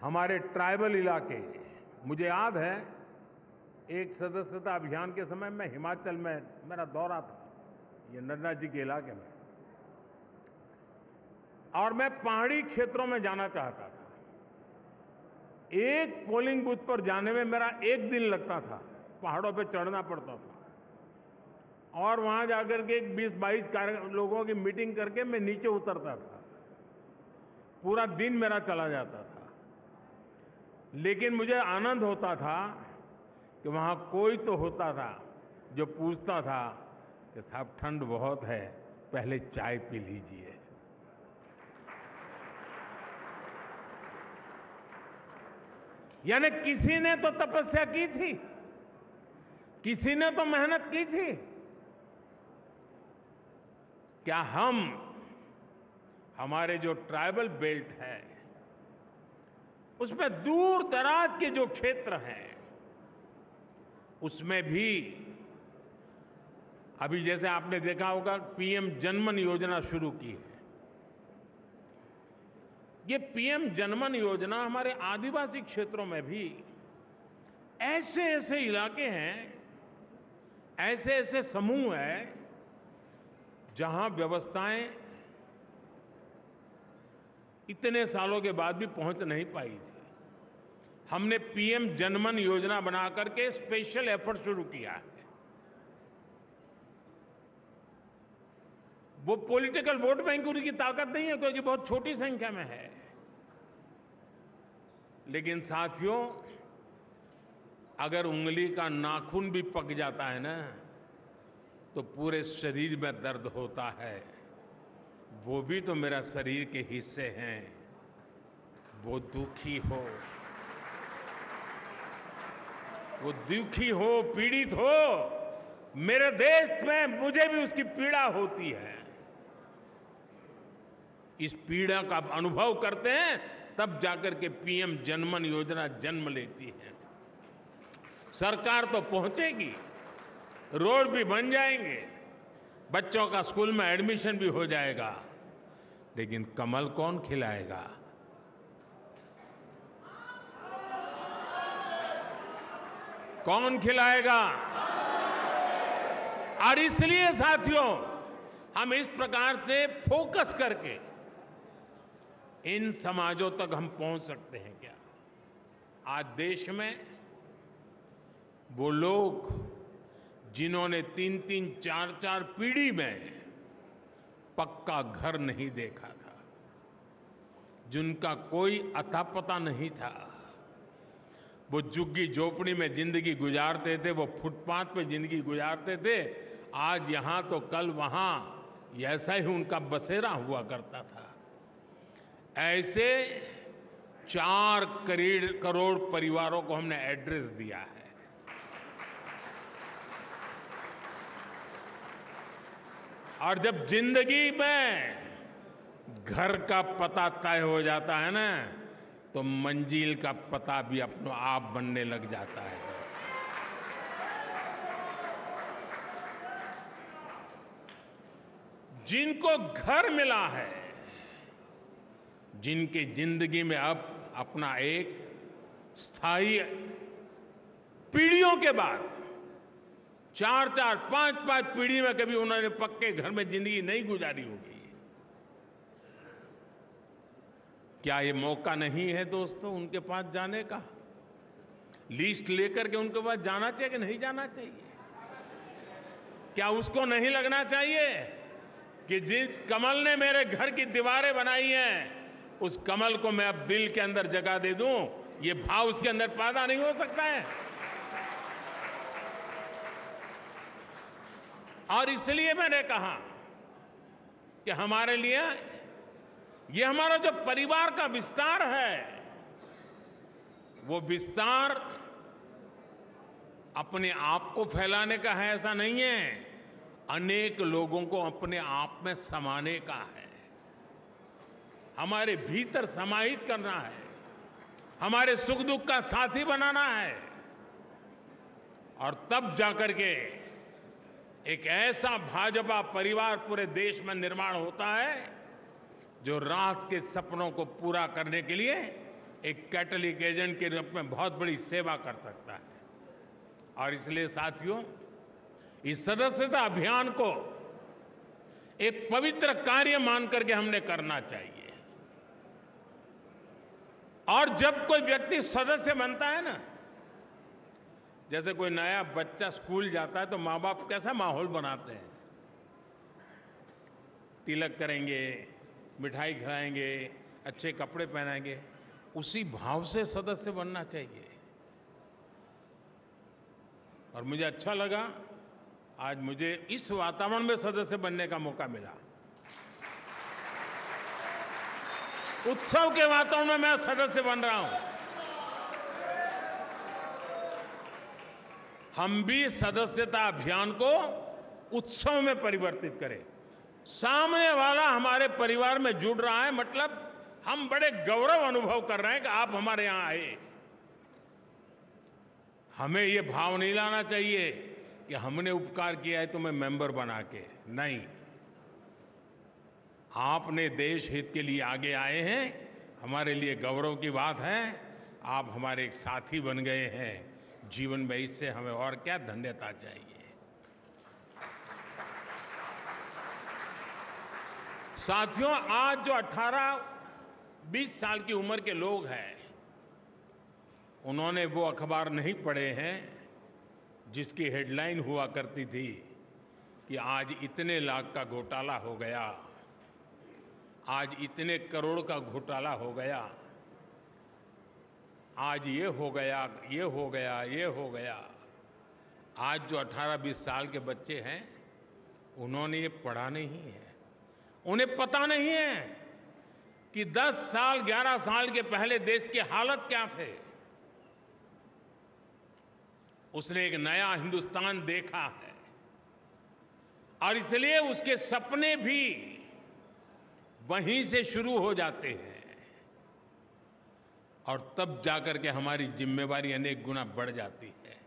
हमारे ट्राइबल इलाके, मुझे याद है एक सदस्यता अभियान के समय मैं हिमाचल में मेरा दौरा था, ये नड्डा जी के इलाके में, और मैं पहाड़ी क्षेत्रों में जाना चाहता था। एक पोलिंग बूथ पर जाने में मेरा एक दिन लगता था, पहाड़ों पे चढ़ना पड़ता था और वहां जाकर के 20-22 लोगों की मीटिंग करके मैं नीचे उतरता था। पूरा दिन मेरा चला जाता था, लेकिन मुझे आनंद होता था कि वहां कोई तो होता था जो पूछता था कि साहब ठंड बहुत है, पहले चाय पी लीजिए। यानी किसी ने तो तपस्या की थी, किसी ने तो मेहनत की थी। क्या हम, हमारे जो ट्राइबल बेल्ट है उसमें दूर दराज के जो क्षेत्र हैं उसमें भी अभी जैसे आपने देखा होगा पीएम जनमन योजना शुरू की है। ये पीएम जनमन योजना हमारे आदिवासी क्षेत्रों में भी ऐसे ऐसे इलाके हैं, ऐसे ऐसे समूह हैं जहां व्यवस्थाएं इतने सालों के बाद भी पहुंच नहीं पाई थी। हमने पीएम जनमन योजना बना करके स्पेशल एफर्ट शुरू किया है। वो पॉलिटिकल वोट बैंक की ताकत नहीं है, क्योंकि बहुत छोटी संख्या में है, लेकिन साथियों अगर उंगली का नाखून भी पक जाता है ना तो पूरे शरीर में दर्द होता है। वो भी तो मेरा शरीर के हिस्से हैं। वो दुखी हो, वो दुखी हो, पीड़ित हो, मेरे देश में मुझे भी उसकी पीड़ा होती है। इस पीड़ा का अनुभव करते हैं तब जाकर के पीएम जनमन योजना जन्म लेती है। सरकार तो पहुंचेगी, रोड भी बन जाएंगे, बच्चों का स्कूल में एडमिशन भी हो जाएगा, लेकिन कमल कौन खिलाएगा? कौन खिलाएगा? और इसलिए साथियों हम इस प्रकार से फोकस करके इन समाजों तक हम पहुंच सकते हैं। क्या आज देश में वो लोग जिन्होंने 3-3, 4-4 पीढ़ी में पक्का घर नहीं देखा था, जिनका कोई अता पता नहीं था, वो झुग्गी झोपड़ी में जिंदगी गुजारते थे, वो फुटपाथ पे जिंदगी गुजारते थे, आज यहां तो कल वहां, ऐसा ही उनका बसेरा हुआ करता था। ऐसे 4 करोड़ परिवारों को हमने एड्रेस दिया है। और जब जिंदगी में घर का पता तय हो जाता है ना तो मंजिल का पता भी अपने आप बनने लग जाता है। जिनको घर मिला है, जिनकी जिंदगी में अब अपना एक स्थायी, पीढ़ियों के बाद 4-4, 5-5 पीढ़ी में कभी उन्होंने पक्के घर में जिंदगी नहीं गुजारी होगी, क्या ये मौका नहीं है दोस्तों उनके पास जाने का? लिस्ट लेकर के उनके पास जाना चाहिए कि नहीं जाना चाहिए? क्या उसको नहीं लगना चाहिए कि जिस कमल ने मेरे घर की दीवारें बनाई हैं उस कमल को मैं अब दिल के अंदर जगह दे दूं? ये भाव उसके अंदर पैदा नहीं हो सकता है? और इसलिए मैंने कहा कि हमारे लिए ये हमारा जो परिवार का विस्तार है, वो विस्तार अपने आप को फैलाने का है ऐसा नहीं है, अनेक लोगों को अपने आप में समाने का है, हमारे भीतर समाहित करना है, हमारे सुख दुख का साथी बनाना है। और तब जाकर के एक ऐसा भाजपा परिवार पूरे देश में निर्माण होता है जो राष्ट्र के सपनों को पूरा करने के लिए एक कैटलिक एजेंट के रूप में बहुत बड़ी सेवा कर सकता है। और इसलिए साथियों, इस सदस्यता अभियान को एक पवित्र कार्य मान करके हमने करना चाहिए। और जब कोई व्यक्ति सदस्य बनता है ना, जैसे कोई नया बच्चा स्कूल जाता है तो माँ बाप कैसा माहौल बनाते हैं, तिलक करेंगे, मिठाई खिलाएंगे, अच्छे कपड़े पहनाएंगे, उसी भाव से सदस्य बनना चाहिए। और मुझे अच्छा लगा, आज मुझे इस वातावरण में सदस्य बनने का मौका मिला। उत्सव के वातावरण में मैं सदस्य बन रहा हूं। हम भी सदस्यता अभियान को उत्सव में परिवर्तित करें। सामने वाला हमारे परिवार में जुड़ रहा है, मतलब हम बड़े गौरव अनुभव कर रहे हैं कि आप हमारे यहां आए। हमें ये भाव नहीं लाना चाहिए कि हमने उपकार किया है तुम्हें मेंबर बना के। नहीं, आपने देश हित के लिए आगे आए हैं, हमारे लिए गौरव की बात है। आप हमारे एक साथी बन गए हैं जीवन में, इससे हमें और क्या धन्यता चाहिए। साथियों, आज जो 18-20 साल की उम्र के लोग हैं, उन्होंने वो अखबार नहीं पढ़े हैं जिसकी हेडलाइन हुआ करती थी कि आज इतने लाख का घोटाला हो गया, आज इतने करोड़ का घोटाला हो गया, आज ये हो गया, ये हो गया, ये हो गया। आज जो 18-20 साल के बच्चे हैं, उन्होंने ये पढ़ा नहीं है। उन्हें पता नहीं है कि 10 साल 11 साल के पहले देश की हालत क्या थे। उसने एक नया हिंदुस्तान देखा है और इसलिए उसके सपने भी वहीं से शुरू हो जाते हैं और तब जाकर के हमारी जिम्मेवारी अनेक गुना बढ़ जाती है।